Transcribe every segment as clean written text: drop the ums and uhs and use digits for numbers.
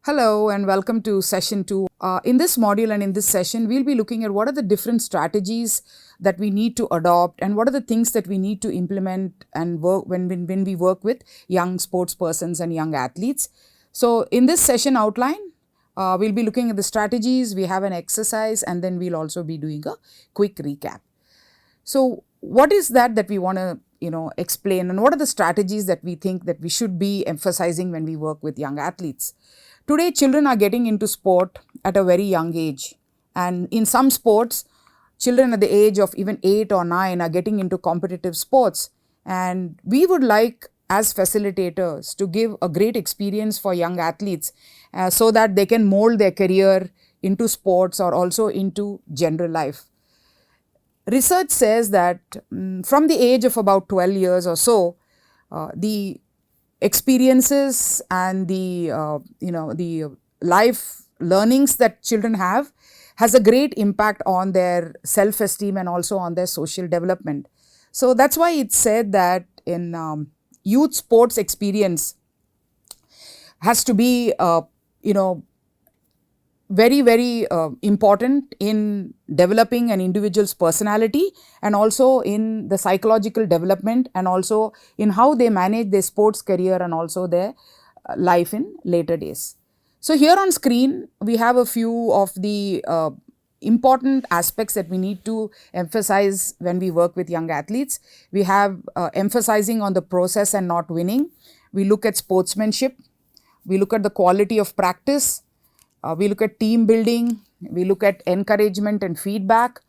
Hello and welcome to session 2. In this module and in this session, we'll be looking at what are the different strategies that we need to adopt and what are the things that we need to implement and work when we work with young sports persons and young athletes. So in this session outline, we'll be looking at the strategies, we have an exercise, and then we'll also be doing a quick recap. So what is that we want to explain, and what are the strategies that we think that we should be emphasizing when we work with young athletes? Today, children are getting into sport at a very young age. And in some sports, children at the age of even 8 or 9 are getting into competitive sports. And we would like, as facilitators, to give a great experience for young athletes so that they can mold their career into sports or also into general life. Research says that from the age of about 12 years or so, the experiences and the life learnings that children have has a great impact on their self-esteem and also on their social development. So that's why it's said that in youth sports experience has to be very important in developing an individual's personality and also in the psychological development and also in how they manage their sports career and also their life in later days. So here on screen, we have a few of the important aspects that we need to emphasize when we work with young athletes. We have emphasizing on the process and not winning. We look at sportsmanship. We look at the quality of practice. We look at team building, we look at encouragement and feedback,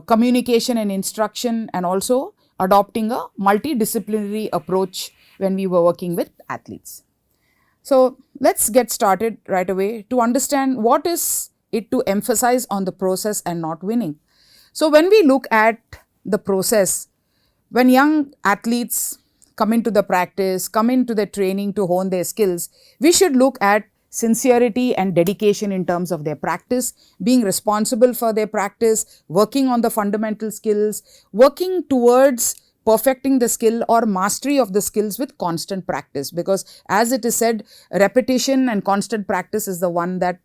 communication and instruction, and also adopting a multidisciplinary approach when we were working with athletes. So let's get started right away to understand what is it to emphasize on the process and not winning. So when we look at the process, when young athletes come into the practice, come into the training to hone their skills, we should look at sincerity and dedication in terms of their practice, being responsible for their practice, working on the fundamental skills, working towards perfecting the skill or mastery of the skills with constant practice, because as it is said, repetition and constant practice is the one that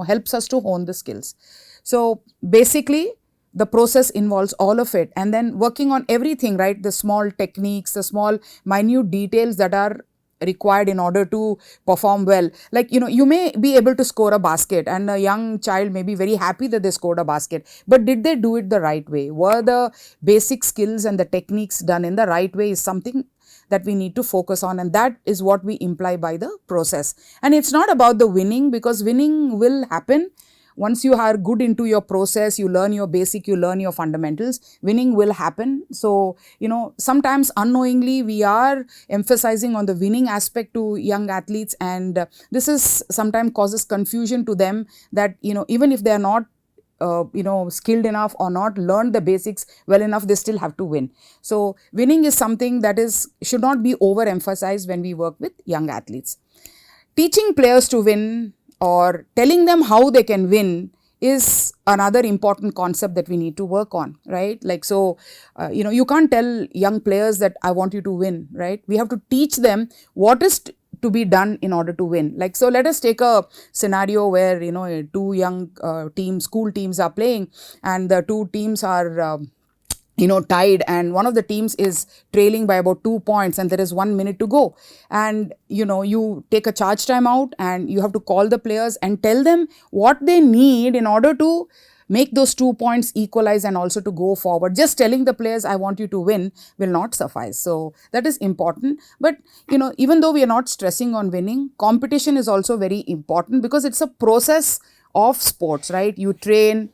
helps us to hone the skills. So basically the process involves all of it, and then working on everything, right? The small techniques, the small minute details that are required in order to perform well. Like, you may be able to score a basket and a young child may be very happy that they scored a basket, but did they do it the right way? Were the basic skills and the techniques done in the right way is something that we need to focus on, and that is what we imply by the process. And it's not about the winning, because winning will happen. Once you are good into your process, you learn your basic, you learn your fundamentals, winning will happen. So, sometimes unknowingly we are emphasizing on the winning aspect to young athletes, and this is sometimes causes confusion to them that, even if they are not skilled enough or not learned the basics well enough, they still have to win. So winning is something that should not be overemphasized when we work with young athletes. Teaching players to win or telling them how they can win is another important concept that we need to work on, right? Like, so, you can't tell young players that I want you to win, right? We have to teach them what is to be done in order to win. Like, so let us take a scenario where, two young school teams are playing, and the two teams are tied, and one of the teams is trailing by about 2 points and there is 1 minute to go. And, you take a charge time out and you have to call the players and tell them what they need in order to make those 2 points equalize and also to go forward. Just telling the players, I want you to win, will not suffice. So that is important. But, even though we are not stressing on winning, competition is also very important, because it's a process of sports, right? You train,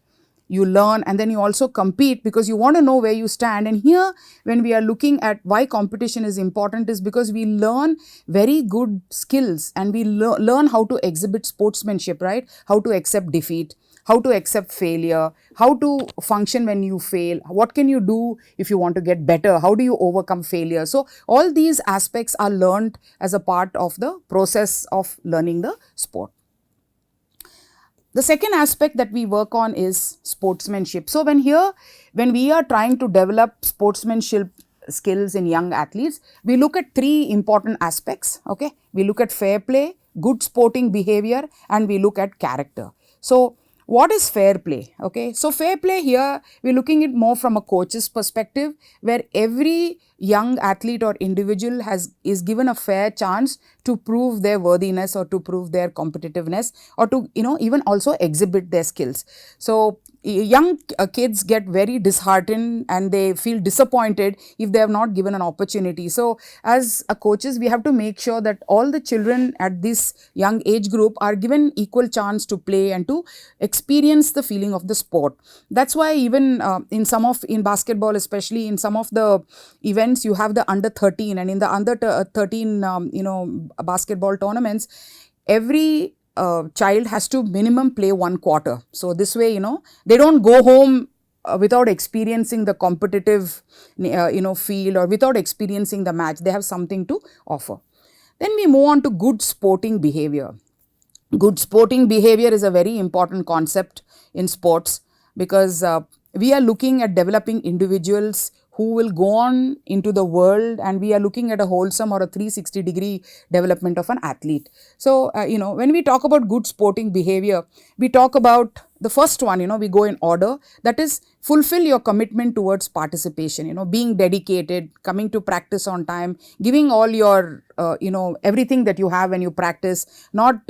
you learn, and then you also compete because you want to know where you stand. And here, when we are looking at why competition is important, is because we learn very good skills and we learn how to exhibit sportsmanship, right? How to accept defeat, how to accept failure, how to function when you fail, what can you do if you want to get better, how do you overcome failure. So all these aspects are learned as a part of the process of learning the sport. The second aspect that we work on is sportsmanship. So when we are trying to develop sportsmanship skills in young athletes, we look at three important aspects. Okay, we look at fair play, good sporting behavior, and we look at character. So what is fair play? Okay, so fair play here, we're looking at more from a coach's perspective, where every young athlete or individual is given a fair chance to prove their worthiness or to prove their competitiveness, or to even also exhibit their skills. So young kids get very disheartened and they feel disappointed if they have not given an opportunity. So as a coaches, we have to make sure that all the children at this young age group are given equal chance to play and to experience the feeling of the sport. That's why even in basketball, especially in some of the events, you have the under 13, and in the under 13 basketball tournaments, every child has to minimum play 1 quarter. So this way, they don't go home without experiencing the competitive field, or without experiencing the match. They have something to offer. Then we move on to good sporting behavior. Good sporting behavior is a very important concept in sports, because we are looking at developing individuals who will go on into the world, and we are looking at a wholesome or a 360-degree development of an athlete. So, when we talk about good sporting behavior, we talk about the first one, we go in order. That is, fulfill your commitment towards participation, being dedicated, coming to practice on time, giving all your, everything that you have when you practice, not,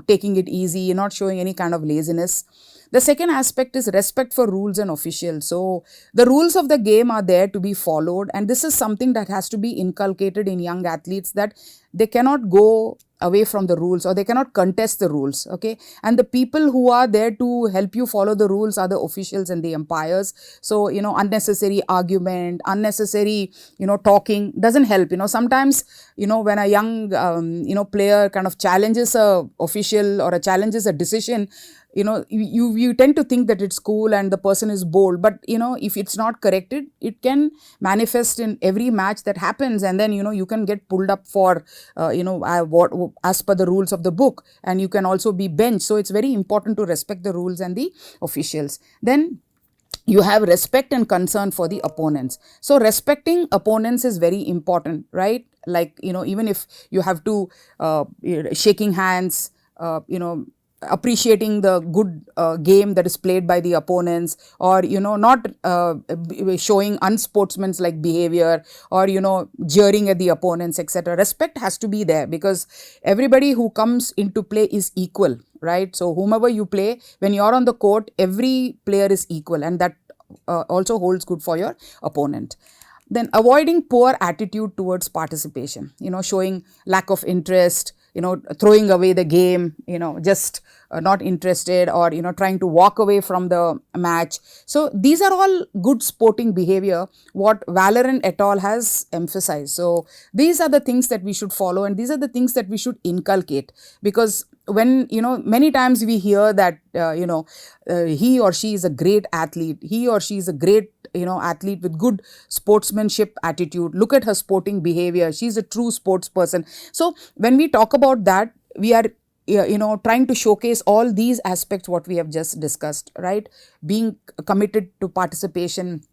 taking it easy, not showing any kind of laziness. The second aspect is respect for rules and officials. So the rules of the game are there to be followed, and this is something that has to be inculcated in young athletes, that they cannot go away from the rules, or they cannot contest the rules. Okay, and the people who are there to help you follow the rules are the officials and the umpires. So unnecessary argument, unnecessary talking doesn't help. Sometimes when a young player kind of challenges a official or challenges a decision, you tend to think that it's cool and the person is bold, but if it's not corrected, it can manifest in every match that happens, and then you can get pulled up for what as per the rules of the book, and you can also be benched. So it's very important to respect the rules and the officials. Then you have respect and concern for the opponents. So respecting opponents is very important, right? Like even if you have to shaking hands, appreciating the good game that is played by the opponents, or not showing unsportsmanlike behavior, or jeering at the opponents, etc. Respect has to be there, because everybody who comes into play is equal, right? So whomever you play, when you're on the court, every player is equal, and that also holds good for your opponent. Then avoiding poor attitude towards participation, showing lack of interest, throwing away the game, just not interested, or trying to walk away from the match. So these are all good sporting behavior, what Valorant et al. Has emphasized. So these are the things that we should follow, and these are the things that we should inculcate, because when many times we hear that he or she is a great athlete, he or she is a great athlete with good sportsmanship attitude, look at her sporting behavior, she's a true sports person. So when we talk about that, we are trying to showcase all these aspects what we have just discussed, right? Being committed to participation,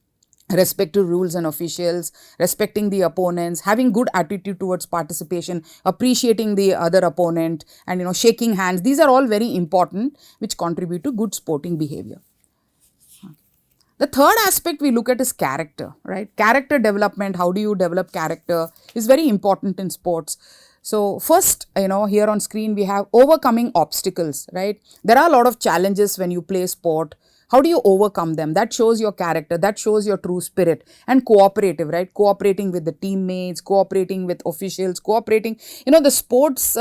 respect to rules and officials, respecting the opponents, having good attitude towards participation, appreciating the other opponent, and shaking hands. These are all very important, which contribute to good sporting behavior. The third aspect we look at is character, right? Character development, how do you develop character, is very important in sports. So first, here on screen we have overcoming obstacles, right? There are a lot of challenges when you play sport. How do you overcome them? That shows your character, that shows your true spirit. And cooperative, right? Cooperating with the teammates, cooperating with officials, cooperating. The sports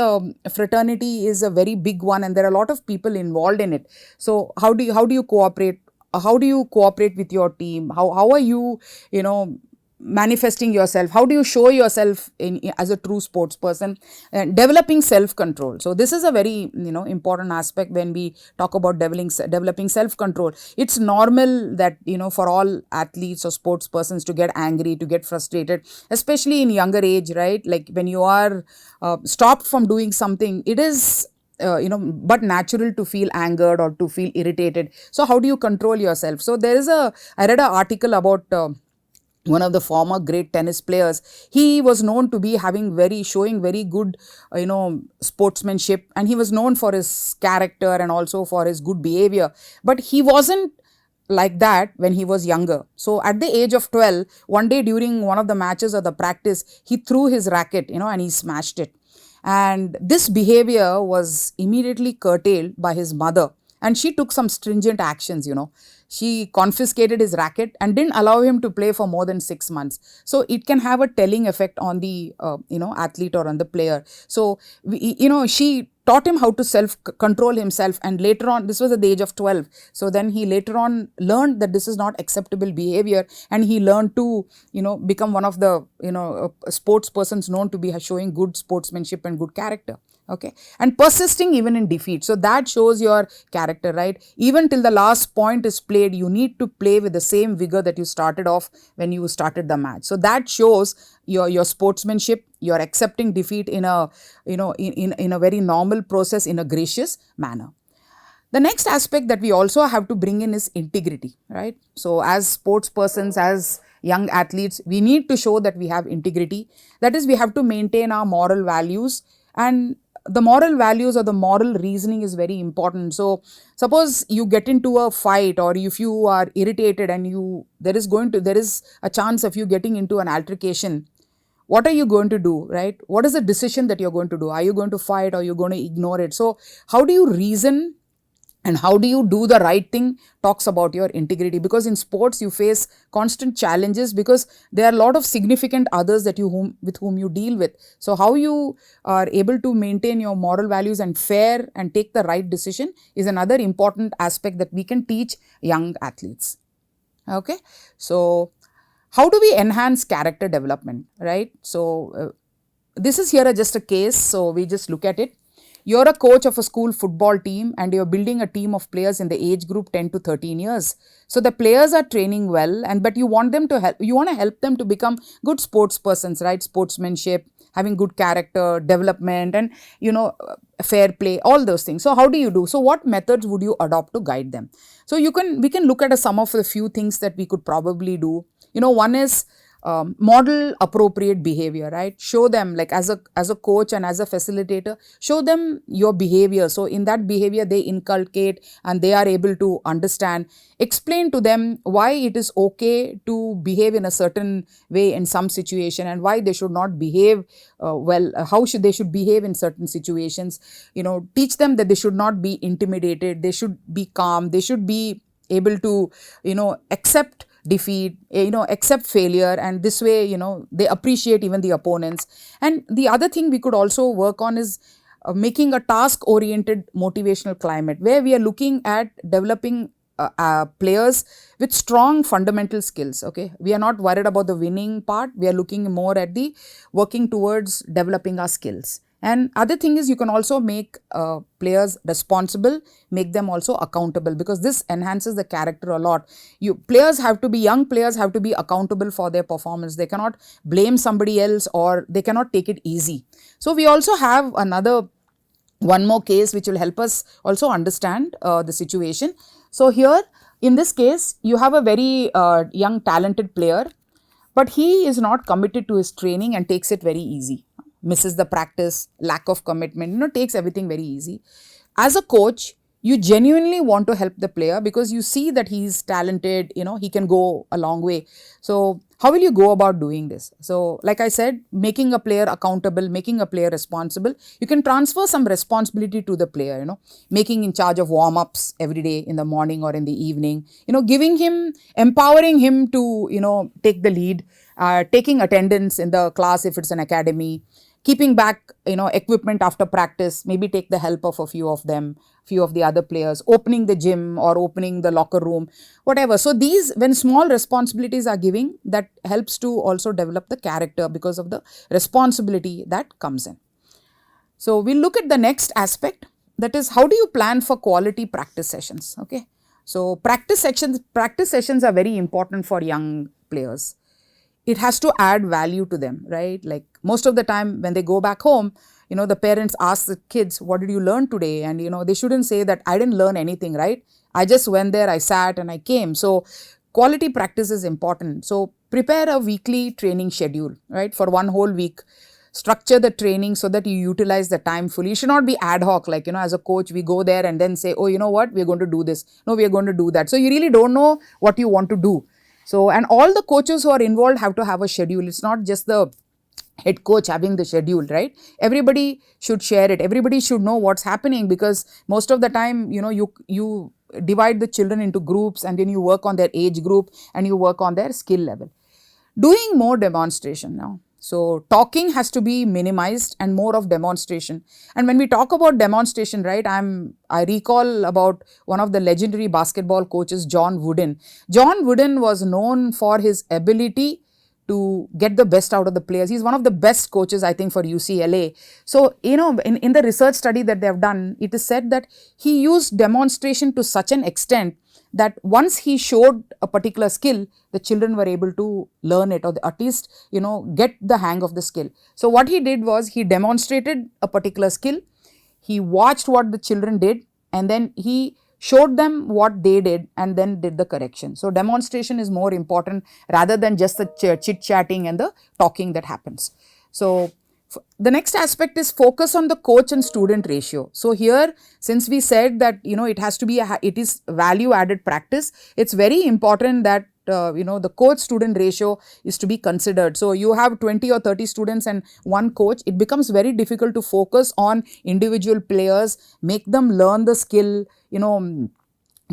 fraternity is a very big one, and there are a lot of people involved in it. So how do you cooperate? How do you cooperate with your team? How are you, manifesting yourself? How do you show yourself as a true sports person? And developing self-control. So this is a very important aspect when we talk about developing self-control. It's normal that for all athletes or sports persons to get angry, to get frustrated, especially in younger age, right? Like when you are stopped from doing something, it is but natural to feel angered or to feel irritated. So how do you control yourself? So I read an article about one of the former great tennis players. He was known to be showing very good sportsmanship, and he was known for his character and also for his good behavior, but he wasn't like that when he was younger. So at the age of 12, one day during one of the matches or the practice, he threw his racket, and he smashed it. And this behavior was immediately curtailed by his mother, and she took some stringent actions. She confiscated his racket and didn't allow him to play for more than 6 months. So it can have a telling effect on the athlete or on the player. So she taught him how to self control himself, and later on, this was at the age of 12, so then he later on learned that this is not acceptable behavior, and he learned to become one of the sports persons known to be showing good sportsmanship and good character. Okay, and persisting even in defeat. So that shows your character, right? Even till the last point is played, you need to play with the same vigor that you started off when you started the match. So that shows your sportsmanship. You're accepting defeat in a in a very normal process, in a gracious manner. The next aspect that we also have to bring in is integrity, right? So as sports persons, as young athletes, we need to show that we have integrity. That is, we have to maintain our moral values, and the moral values or the moral reasoning is very important. So suppose you get into a fight, or if you are irritated and there is a chance of you getting into an altercation. What are you going to do, right? What is the decision that you're going to do? Are you going to fight, or are you going to ignore it? So how do you reason and how do you do the right thing talks about your integrity, because in sports you face constant challenges, because there are a lot of significant others with whom you deal with. So how you are able to maintain your moral values and fair and take the right decision is another important aspect that we can teach young athletes. Okay, so how do we enhance character development, right? So this is here just a case, so we just look at it. You're a coach of a school football team, and you're building a team of players in the age group 10 to 13 years. So the players are training well, but you want to help them to become good sports persons, right? Sportsmanship, having good character, development, and fair play, all those things. So how do you do? So what methods would you adopt to guide them? So we can look at some of the few things that we could probably do. One is model appropriate behavior, right? Show them, like as a coach and as a facilitator, show them your behavior. So in that behavior, they inculcate and they are able to understand. Explain to them why it is okay to behave in a certain way in some situation, and why they should not behave how they should behave in certain situations. Teach them that they should not be intimidated. They should be calm. They should be able to accept defeat, accept failure, and this way they appreciate even the opponents. And the other thing we could also work on is making a task oriented motivational climate, where we are looking at developing players with strong fundamental skills. Okay, we are not worried about the winning part, we are looking more at the working towards developing our skills. And other thing is, you can also make players responsible, make them also accountable, because this enhances the character a lot. Young players have to be accountable for their performance. They cannot blame somebody else, or they cannot take it easy. So we also have one more case which will help us also understand the situation. So here in this case, you have a very young talented player, but he is not committed to his training and takes it very easy. Misses the practice, lack of commitment, takes everything very easy. As a coach, you genuinely want to help the player because you see that he's talented, he can go a long way. So how will you go about doing this? So like I said, making a player accountable, making a player responsible. You can transfer some responsibility to the player, making in charge of warm-ups every day in the morning or in the evening, empowering him to, take the lead, taking attendance in the class if it's an academy, keeping back, equipment after practice, maybe take the help of a few of the other players, opening the gym or opening the locker room, whatever. So when small responsibilities are giving, that helps to also develop the character because of the responsibility that comes in. So we'll look at the next aspect, that is, how do you plan for quality practice sessions? Okay. So practice sessions are very important for young players. It has to add value to them, right? Like most of the time when they go back home, the parents ask the kids, what did you learn today? And, they shouldn't say that I didn't learn anything, right? I just went there, I sat and I came. So quality practice is important. So prepare a weekly training schedule, right, for one whole week. Structure the training so that you utilize the time fully. It should not be ad hoc, like, as a coach, we go there and then say, oh, you know what, we're going to do this. No, we're going to do that. So you really don't know what you want to do. So, and all the coaches who are involved have to have a schedule. It's not just the head coach having the schedule, right? Everybody should share it. Everybody should know what's happening, because most of the time, you divide the children into groups, and then you work on their age group and you work on their skill level. Doing more demonstration now. So talking has to be minimized and more of demonstration. And when we talk about demonstration, right, I recall about one of the legendary basketball coaches, John Wooden. John Wooden was known for his ability to get the best out of the players. He's one of the best coaches, I think, for UCLA. So, in the research study that they have done, it is said that he used demonstration to such an extent that once he showed a particular skill, the children were able to learn it, or at least, get the hang of the skill. So what he did was he demonstrated a particular skill, he watched what the children did, and then he showed them what they did and then did the correction. So demonstration is more important rather than just the chit-chatting and the talking that happens. So the next aspect is focus on the coach and student ratio. So here, since we said that, it has to be, it is value added practice, it's very important that the coach student ratio is to be considered. So you have 20 or 30 students and one coach, it becomes very difficult to focus on individual players, make them learn the skill,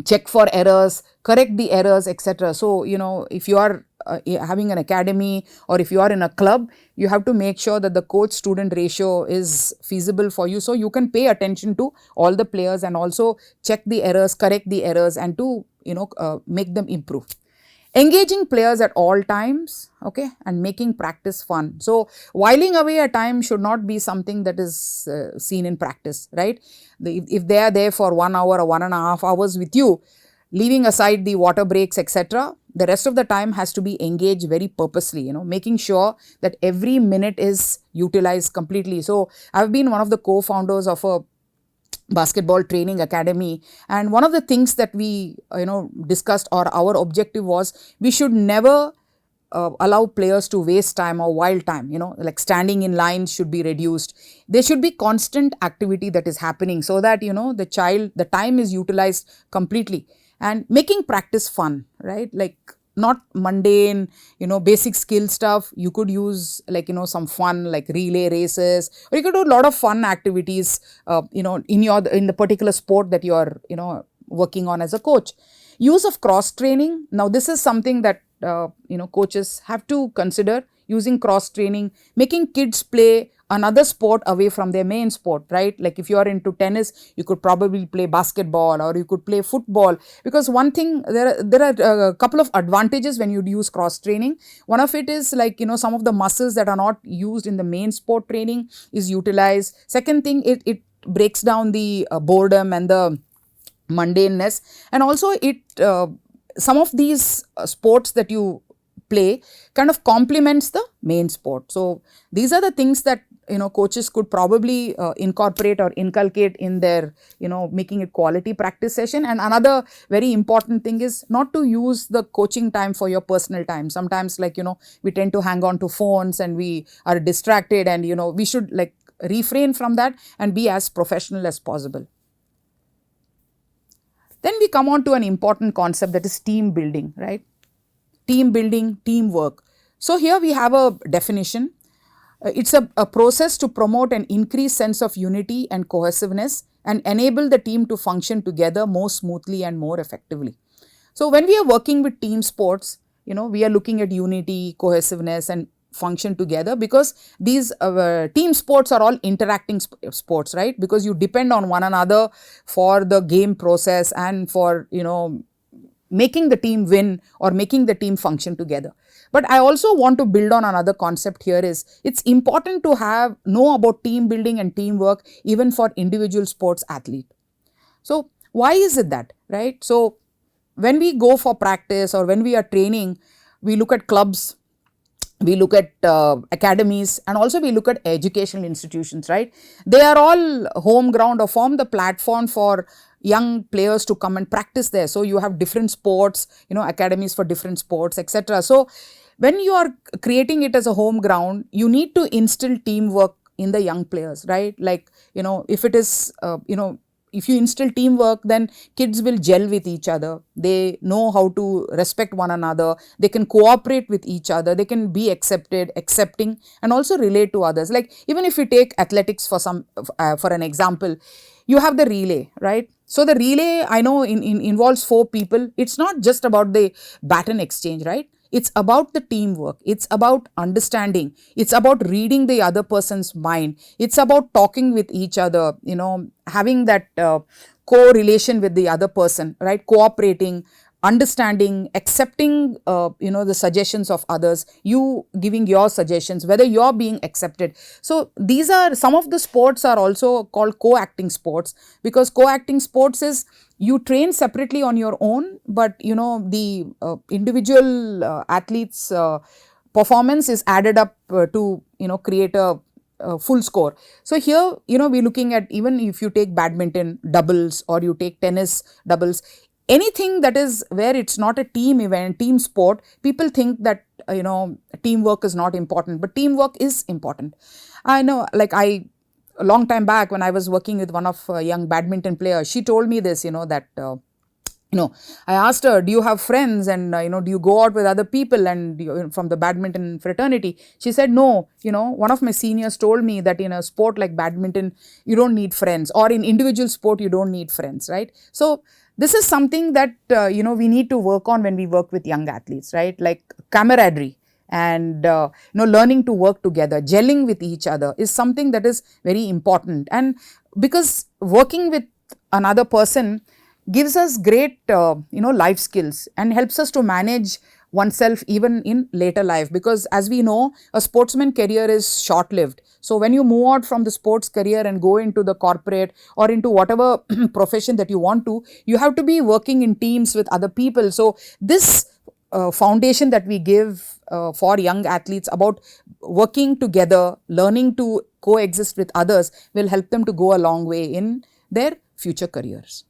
check for errors, correct the errors, etc. So, if you are having an academy or if you are in a club, you have to make sure that the coach student ratio is feasible for you, so you can pay attention to all the players and also check the errors, correct the errors, and to make them improve. Engaging players at all times, okay, and making practice fun. So whiling away a time should not be something that is seen in practice, right? If they are there for 1 hour or 1.5 hours with you, leaving aside the water breaks, etc., the rest of the time has to be engaged very purposely, making sure that every minute is utilized completely. So I've been one of the co-founders of a basketball training academy, and one of the things that we discussed, or our objective was, we should never allow players to waste time or wild time, like standing in lines should be reduced. There should be constant activity that is happening, so that the time is utilized completely, and making practice fun, right? Like not mundane, basic skill stuff. You could use some fun, like relay races, or you could do a lot of fun activities, in the particular sport that you are, working on as a coach. Use of cross training. Now, this is something that, coaches have to consider, using cross training, making kids play another sport away from their main sport, right? Like if you are into tennis, you could probably play basketball, or you could play football, because one thing, there are a couple of advantages when you use cross training. One of it is some of the muscles that are not used in the main sport training is utilized. Second thing, it breaks down the boredom and the mundaneness, and also some of these sports that you play kind of complements the main sport. So these are the things that coaches could probably incorporate or inculcate in their making it quality practice session. And another very important thing is not to use the coaching time for your personal time. Sometimes we tend to hang on to phones and we are distracted, and we should refrain from that and be as professional as possible. Then we come on to an important concept, that is team building, right? Team building, teamwork. So here we have a definition. It's a process to promote an increased sense of unity and cohesiveness and enable the team to function together more smoothly and more effectively. So when we are working with team sports, we are looking at unity, cohesiveness, and function together, because these team sports are all interacting sports, right? Because you depend on one another for the game process and for, making the team win or making the team function together. But I also want to build on another concept here is, it's important to know about team building and teamwork even for individual sports athlete. So why is it that, right? So when we go for practice or when we are training, we look at clubs, we look at academies, and also we look at educational institutions, right? They are all home ground or form the platform for young players to come and practice there. So you have different sports, academies for different sports, etc. So when you are creating it as a home ground, you need to instill teamwork in the young players, right? Like, if it is, if you instill teamwork, then kids will gel with each other. They know how to respect one another. They can cooperate with each other. They can be accepting, and also relate to others. Like, even if you take athletics for an example, you have the relay, right? So the relay, I know, involves 4 people. It's not just about the baton exchange, right? It's about the teamwork. It's about understanding. It's about reading the other person's mind. It's about talking with each other, having that correlation with the other person, right? Cooperating, understanding, accepting, the suggestions of others, you giving your suggestions, whether you're being accepted. So these are some of the sports are also called co-acting sports, because co-acting sports is you train separately on your own, but the individual athletes performance is added up to create a full score. So here, we're looking at, even if you take badminton doubles or you take tennis doubles, anything that is where it's not a team event, team sport, people think that teamwork is not important, but teamwork is important. I know, like, a long time back when I was working with one of young badminton players, she told me this, that I asked her, do you have friends, and do you go out with other people and from the badminton fraternity? She said, no. One of my seniors told me that in a sport like badminton, you don't need friends, or in individual sport, you don't need friends, right? So this is something that we need to work on when we work with young athletes, right? Like camaraderie, and learning to work together, gelling with each other is something that is very important. And because working with another person gives us great life skills and helps us to manage oneself even in later life, because as we know, a sportsman career is short lived. So when you move out from the sports career and go into the corporate or into whatever profession that you want to, you have to be working in teams with other people. So this foundation that we give for young athletes about working together, learning to coexist with others, will help them to go a long way in their future careers.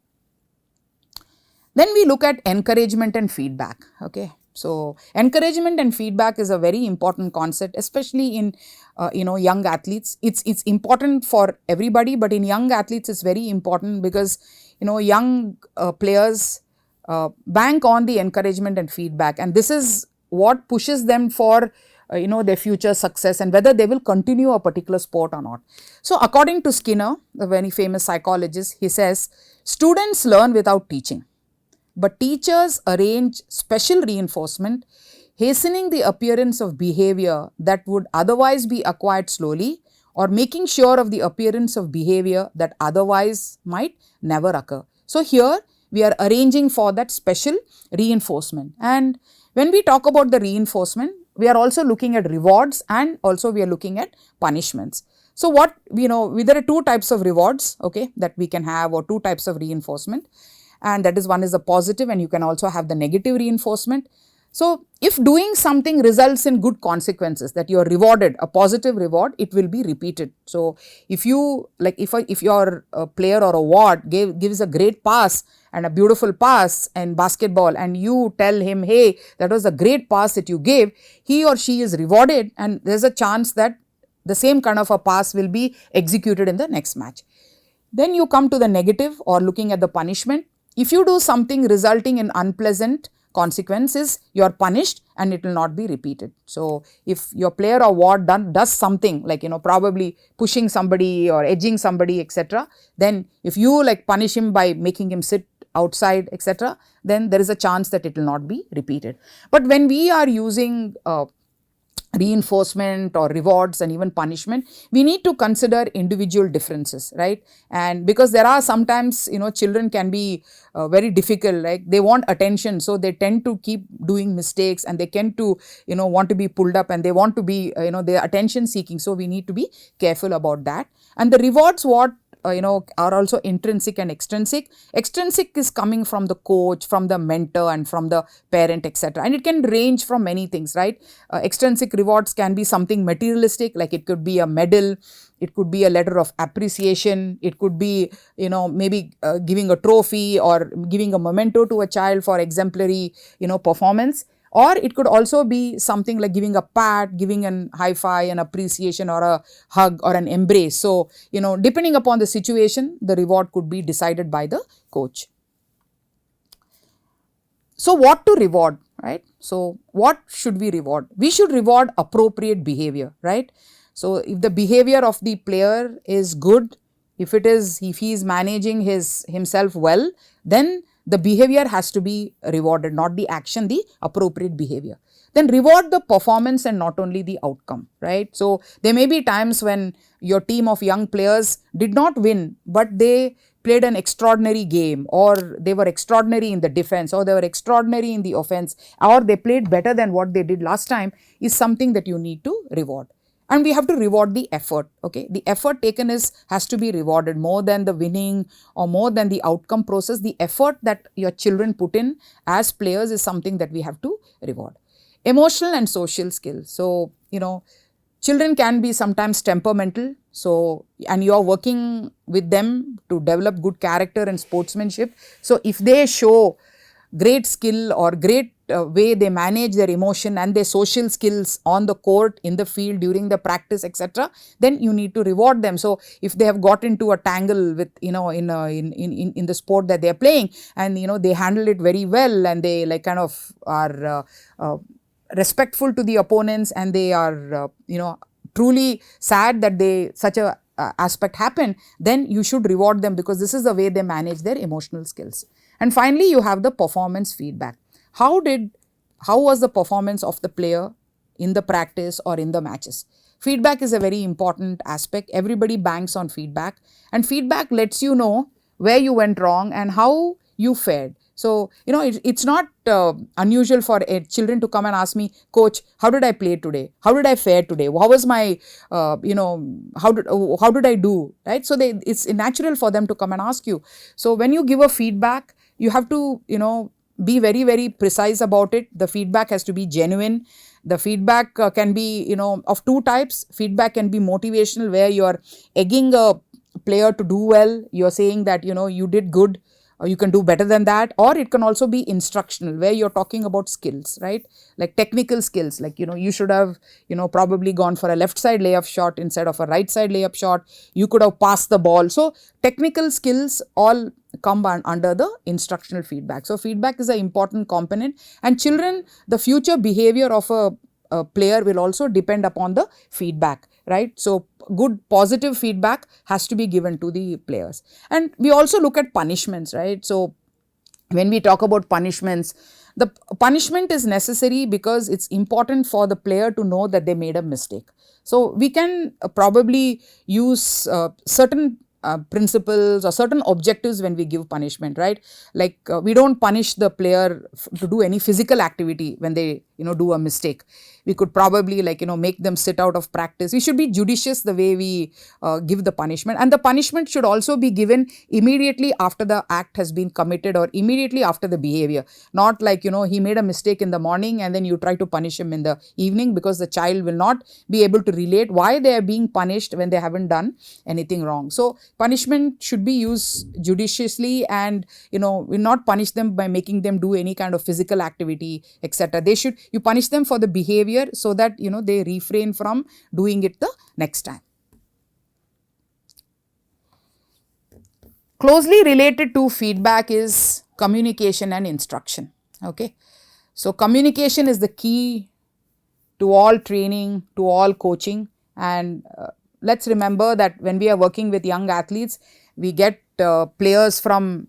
Then we look at encouragement and feedback. Okay, so encouragement and feedback is a very important concept, especially in young athletes. It's important for everybody, but in young athletes it's very important because young players bank on the encouragement and feedback, and this is what pushes them for their future success and whether they will continue a particular sport or not. So according to Skinner, a very famous psychologist, he says, students learn without teaching, but teachers arrange special reinforcement, hastening the appearance of behavior that would otherwise be acquired slowly, or making sure of the appearance of behavior that otherwise might never occur. So here we are arranging for that special reinforcement. And when we talk about the reinforcement, we are also looking at rewards, and also we are looking at punishments. So there are 2 types of rewards, okay, that we can have, or 2 types of reinforcement. And that is, one is the positive, and you can also have the negative reinforcement. So if doing something results in good consequences, that you are rewarded, a positive reward, it will be repeated. So if you, like, if your player or a ward gives a great pass and a beautiful pass in basketball, and you tell him, hey, that was a great pass that you gave, he or she is rewarded, and there's a chance that the same kind of a pass will be executed in the next match. Then you come to the negative, or looking at the punishment. If you do something resulting in unpleasant consequences, you are punished and it will not be repeated. So if your player or ward does something like, probably pushing somebody or edging somebody, etc., then if you punish him by making him sit outside, etc., then there is a chance that it will not be repeated. But when we are using reinforcement or rewards and even punishment, we need to consider individual differences, right? And because there are sometimes, children can be very difficult, like they want attention, so they tend to keep doing mistakes, and they tend to, want to be pulled up, and they want to be, they're attention seeking. So we need to be careful about that. And the rewards, are also intrinsic and extrinsic. Extrinsic is coming from the coach, from the mentor, and from the parent, etc. And it can range from many things, right? Extrinsic rewards can be something materialistic, like it could be a medal, it could be a letter of appreciation, it could be, maybe giving a trophy or giving a memento to a child for exemplary, performance. Or it could also be something like giving a pat, giving an high five, an appreciation, or a hug or an embrace. So, depending upon the situation, the reward could be decided by the coach. So, what to reward, right? So, what should we reward? We should reward appropriate behavior, right? So, if the behavior of the player is good, if he is managing himself well, then the behavior has to be rewarded, not the action, the appropriate behavior. Then reward the performance and not only the outcome, right? So, there may be times when your team of young players did not win, but they played an extraordinary game, or they were extraordinary in the defense, or they were extraordinary in the offense, or they played better than what they did last time, is something that you need to reward. And we have to reward the effort, okay? The effort taken has to be rewarded more than the winning or more than the outcome process. The effort that your children put in as players is something that we have to reward. Emotional and social skills. So, children can be sometimes temperamental. So, and you are working with them to develop good character and sportsmanship. So, if they show great skill or great way they manage their emotion and their social skills on the court, in the field, during the practice, etc., then you need to reward them. So, if they have got into a tangle with, in the sport that they are playing, and they handle it very well, and they like kind of are respectful to the opponents, and they are truly sad that such a aspect happened, then you should reward them, because this is the way they manage their emotional skills. And finally, you have the performance feedback. How was the performance of the player in the practice or in the matches? Feedback is a very important aspect. Everybody banks on feedback, and feedback lets you know where you went wrong and how you fared. So, it's not unusual for children to come and ask me, Coach, how did I play today? How did I fare today? How was my, how did I do? Right? So, it's natural for them to come and ask you. So, when you give a feedback, you have to, be very, very precise about it. The feedback has to be genuine. The feedback can be, of two types. Feedback can be motivational, where you're egging a player to do well. You're saying that, you did good, or you can do better than that. Or it can also be instructional, where you're talking about skills, right? Like technical skills, like, you should have, probably gone for a left side layup shot instead of a right side layup shot. You could have passed the ball. So technical skills all come under the instructional feedback. So feedback is an important component, and children, the future behavior of a player will also depend upon the feedback, right? So good positive feedback has to be given to the players. And we also look at punishments, right? So when we talk about punishments, the punishment is necessary because it's important for the player to know that they made a mistake. So we can probably use certain principles or certain objectives when we give punishment, right? Like we don't punish the player to do any physical activity when they do a mistake. We could probably make them sit out of practice. We should be judicious the way we give the punishment, and the punishment should also be given immediately after the act has been committed or immediately after the behavior. Not like he made a mistake in the morning and then you try to punish him in the evening, because the child will not be able to relate why they are being punished when they haven't done anything wrong. So punishment should be used judiciously, and will not punish them by making them do any kind of physical activity, etc. You punish them for the behavior so that they refrain from doing it the next time. Closely related to feedback is communication and instruction. Okay, so communication is the key to all training, to all coaching, and let's remember that when we are working with young athletes, we get players from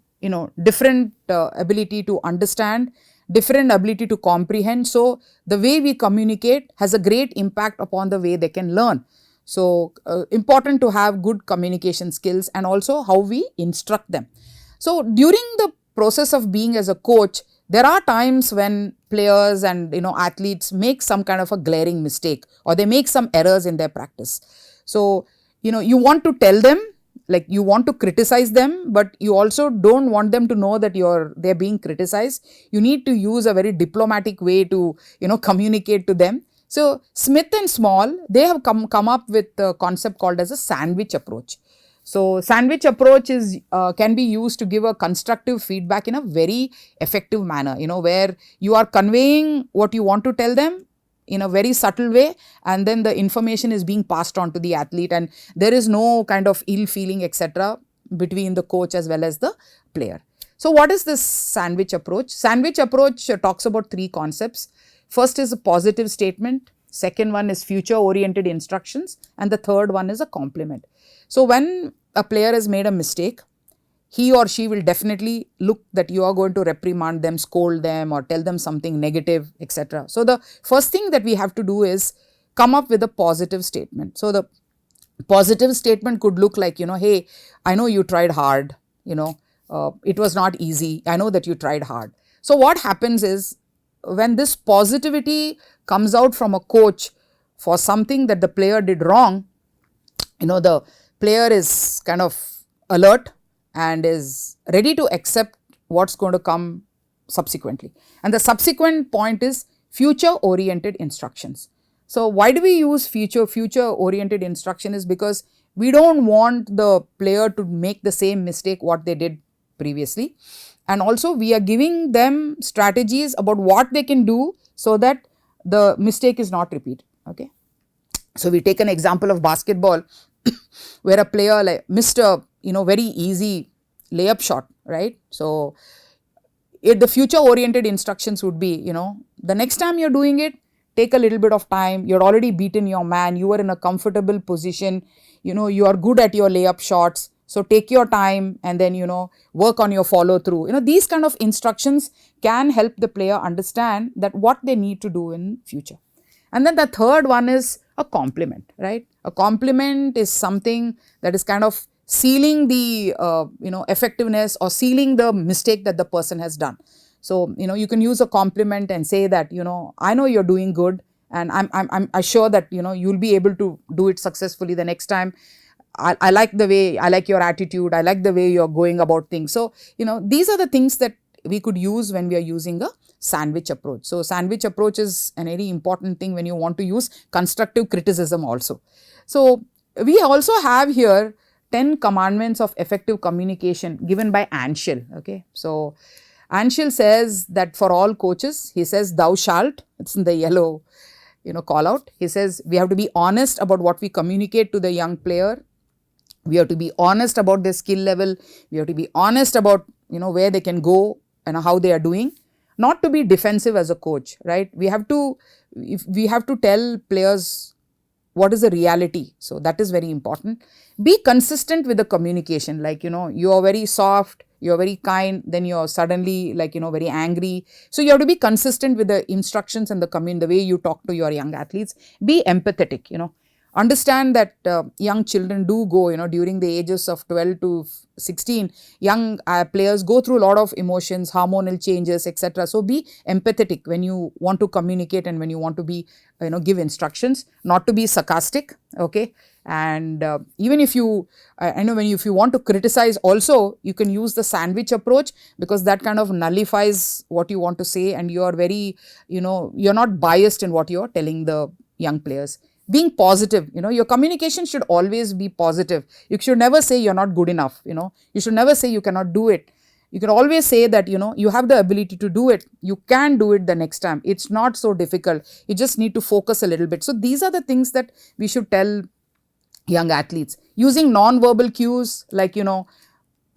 different ability to understand, different ability to comprehend. So the way we communicate has a great impact upon the way they can learn. So important to have good communication skills, and also how we instruct them. So during the process of being as a coach, there are times when players and athletes make some kind of a glaring mistake, or they make some errors in their practice. So you want to tell them, like you want to criticize them, but you also don't want them to know that they're being criticized. You need to use a very diplomatic way to communicate to them. So Smith and Small, they have come up with a concept called as a sandwich approach. So sandwich approach is can be used to give a constructive feedback in a very effective manner, where you are conveying what you want to tell them in a very subtle way, and then the information is being passed on to the athlete, and there is no kind of ill feeling, etc., between the coach as well as the player. So what is this sandwich approach? Sandwich approach talks about three concepts. First is a positive statement, second one is future oriented instructions, and the third one is a compliment. So when a player has made a mistake, he or she will definitely look that you are going to reprimand them, scold them, or tell them something negative, etc. So the first thing that we have to do is come up with a positive statement. So the positive statement could look like, hey, I know you tried hard, it was not easy. I know that you tried hard. So what happens is, when this positivity comes out from a coach for something that the player did wrong, the player is kind of alert and is ready to accept what's going to come subsequently. And the subsequent point is future oriented instructions. So why do we use future oriented instruction is because we don't want the player to make the same mistake what they did previously. And also we are giving them strategies about what they can do so that the mistake is not repeated. Okay. So we take an example of basketball where a player missed a very easy layup shot, right? So the future oriented instructions would be, the next time you're doing it, take a little bit of time. You're already beaten your man. You are in a comfortable position. You are good at your layup shots. So take your time and then, work on your follow through. These kind of instructions can help the player understand that what they need to do in future. And then the third one is a compliment, right? A compliment is something that is kind of sealing the, effectiveness or sealing the mistake that the person has done. So, you can use a compliment and say that, I know you're doing good, and I'm sure that, you'll be able to do it successfully the next time. I like your attitude. I like the way you're going about things. So, these are the things that we could use when we are using a sandwich approach. So sandwich approach is a very important thing when you want to use constructive criticism also. So we also have here 10 commandments of effective communication given by Anshel. Okay. So Anshel says that for all coaches, he says, thou shalt, it's in the yellow, call out. He says, we have to be honest about what we communicate to the young player. We have to be honest about their skill level. We have to be honest about, where they can go and how they are doing. Not to be defensive as a coach, right? We have to tell players what is the reality. So that is very important. Be consistent with the communication. Like, you are very soft, you're very kind, then you're suddenly very angry. So you have to be consistent with the instructions and the way you talk to your young athletes. Be empathetic, Understand that young children do go, during the ages of 12 to 16, young players go through a lot of emotions, hormonal changes, etc. So be empathetic when you want to communicate and when you want to be, give instructions, not to be sarcastic, okay? And even if you, if you want to criticize also, you can use the sandwich approach, because that kind of nullifies what you want to say, and you are very, you're not biased in what you're telling the young players. Being positive, your communication should always be positive. You should never say you're not good enough, you should never say you cannot do it. You can always say that, you have the ability to do it. You can do it the next time. It's not so difficult. You just need to focus a little bit. So these are the things that we should tell young athletes. Using non-verbal cues like,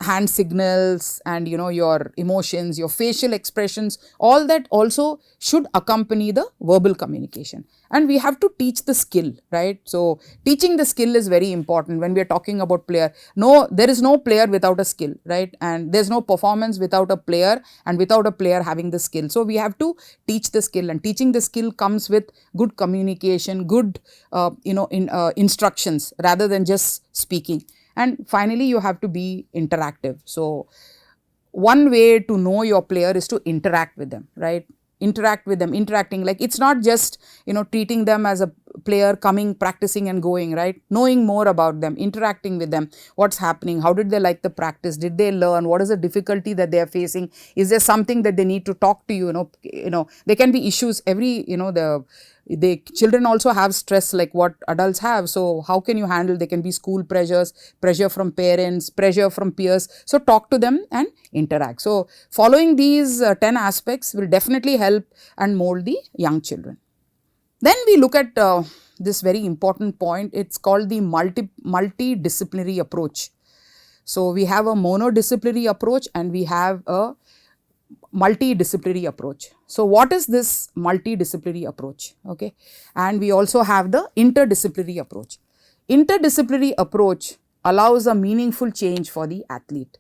hand signals and, your emotions, your facial expressions, all that also should accompany the verbal communication. And we have to teach the skill, right? So teaching the skill is very important when we are talking about player. No, there is no player without a skill, right? And there's no performance without a player and without a player having the skill. So we have to teach the skill, and teaching the skill comes with good communication, good, instructions rather than just speaking. And finally, you have to be interactive. So one way to know your player is to interact with them, right? Interacting, like it's not just, treating them as a player coming, practicing and going, right? Knowing more about them, interacting with them, what's happening, how did they like the practice, did they learn, what is the difficulty that they are facing, is there something that they need to talk to you, there can be issues, the children also have stress like what adults have. So how can you handle? There can be school pressures, pressure from parents, pressure from peers. So talk to them and interact. So following these 10 aspects will definitely help and mold the young children. Then we look at this very important point. It's called the multidisciplinary approach. So we have a monodisciplinary approach and we have a multidisciplinary approach. So what is this multidisciplinary approach? Okay, and we also have the interdisciplinary approach. Interdisciplinary approach allows a meaningful change for the athlete.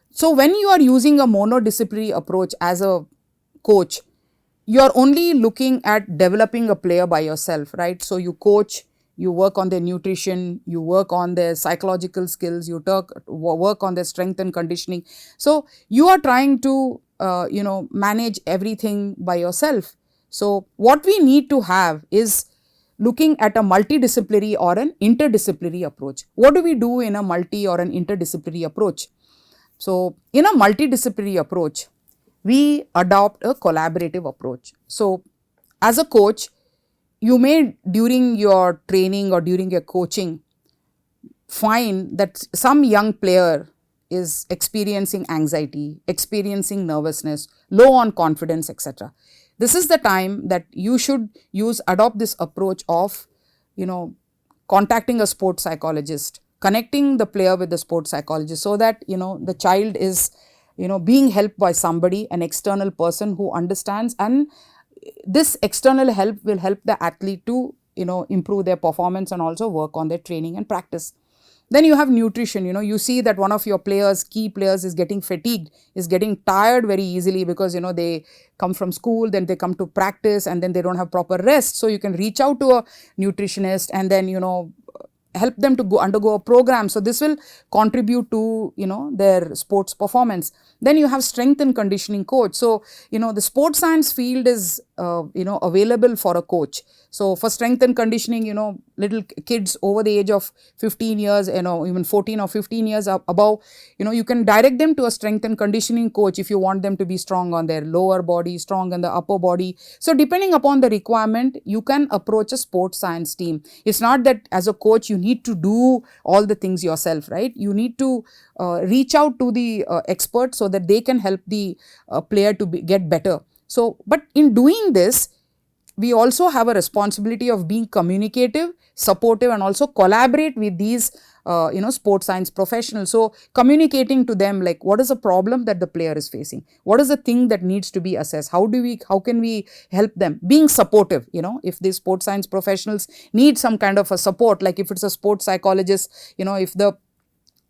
So when you are using a monodisciplinary approach as a coach, you are only looking at developing a player by yourself, right? So you coach, you work on their nutrition, you work on their psychological skills, you work on their strength and conditioning. So you are trying to manage everything by yourself. So what we need to have is looking at a multidisciplinary or an interdisciplinary approach. What do we do in a multi or an interdisciplinary approach? So in a multidisciplinary approach, we adopt a collaborative approach. So as a coach, you may during your training or during your coaching find that some young player is experiencing anxiety, experiencing nervousness, low on confidence, etc. This is the time that you should adopt this approach of, contacting a sports psychologist, connecting the player with the sports psychologist so that, the child is, being helped by somebody, an external person who understands, and this external help will help the athlete to, improve their performance and also work on their training and practice. Then you have nutrition. You see that one of your key players is getting fatigued, is getting tired very easily because, they come from school, then they come to practice and then they don't have proper rest. So you can reach out to a nutritionist and then, help them to undergo a program. So this will contribute to, their sports performance. Then you have strength and conditioning coach. So, the sports science field is, available for a coach. So for strength and conditioning, little kids over the age of 15 years, even 14 or 15 years above, you can direct them to a strength and conditioning coach if you want them to be strong on their lower body, strong on the upper body. So depending upon the requirement, you can approach a sports science team. It's not that as a coach, you need to do all the things yourself, right? You need to reach out to the experts so that they can help the player to get better. So, but in doing this, we also have a responsibility of being communicative, supportive, and also collaborate with these, sports science professionals. So communicating to them, like, what is the problem that the player is facing? What is the thing that needs to be assessed? How can we help them? Being supportive, if these sports science professionals need some kind of a support, like if it's a sports psychologist, if the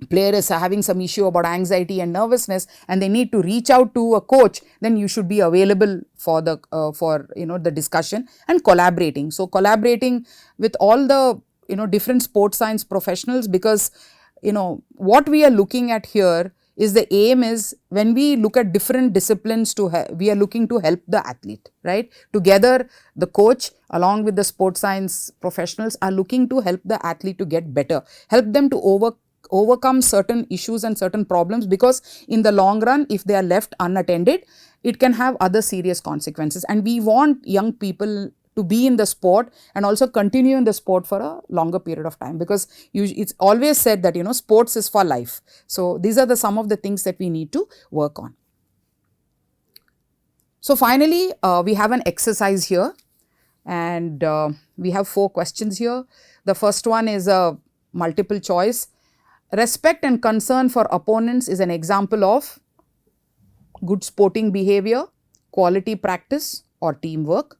player is having some issue about anxiety and nervousness and they need to reach out to a coach, then you should be available for the the discussion and collaborating. So collaborating with all the different sports science professionals, because what we are looking at here is the aim is when we look at different disciplines we are looking to help the athlete, right? Together the coach along with the sports science professionals are looking to help the athlete to get better, help them to overcome certain issues and certain problems, because in the long run, if they are left unattended, it can have other serious consequences. And we want young people to be in the sport and also continue in the sport for a longer period of time, because it's always said that sports is for life. So these are some of the things that we need to work on. So finally, we have an exercise here, and we have 4 questions here. The first one is a multiple choice. Respect and concern for opponents is an example of good sporting behavior, quality practice, or teamwork.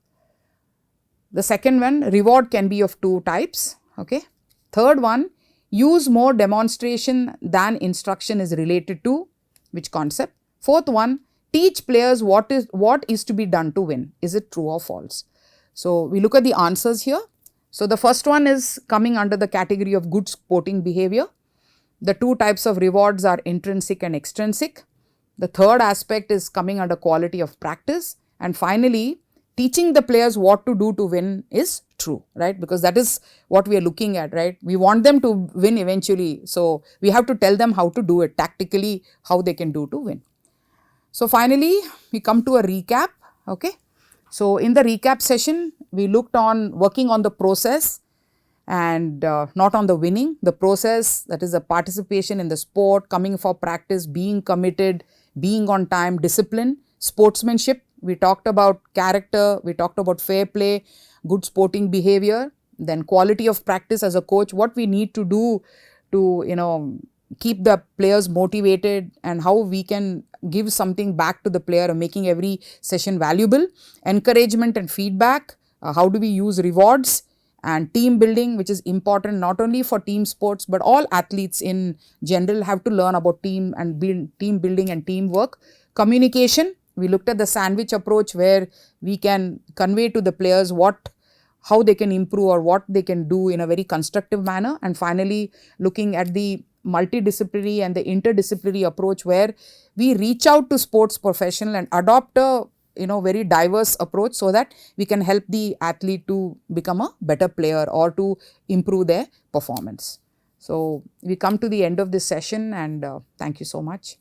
The second one, reward can be of 2 types. Okay. Third one, use more demonstration than instruction is related to which concept. Fourth one, teach players what is to be done to win. Is it true or false? So we look at the answers here. So the first one is coming under the category of good sporting behavior. The 2 types of rewards are intrinsic and extrinsic. The third aspect is coming under quality of practice. And finally, teaching the players what to do to win is true, right? Because that is what we are looking at, right? We want them to win eventually. So we have to tell them how to do it tactically, how they can do to win. So finally, we come to a recap. Okay. So in the recap session, we looked on working on the process and not on the winning. The process, that is the participation in the sport, coming for practice, being committed, being on time, discipline, sportsmanship. We talked about character, we talked about fair play, good sporting behavior, then quality of practice as a coach, what we need to do to keep the players motivated and how we can give something back to the player, making every session valuable, encouragement and feedback, how do we use rewards, and team building, which is important not only for team sports but all athletes in general have to learn about team building and teamwork. Communication, we looked at the sandwich approach where we can convey to the players how they can improve or what they can do in a very constructive manner. And finally, looking at the multidisciplinary and the interdisciplinary approach where we reach out to sports professional and adopt a very diverse approach so that we can help the athlete to become a better player or to improve their performance. So we come to the end of this session, and thank you so much.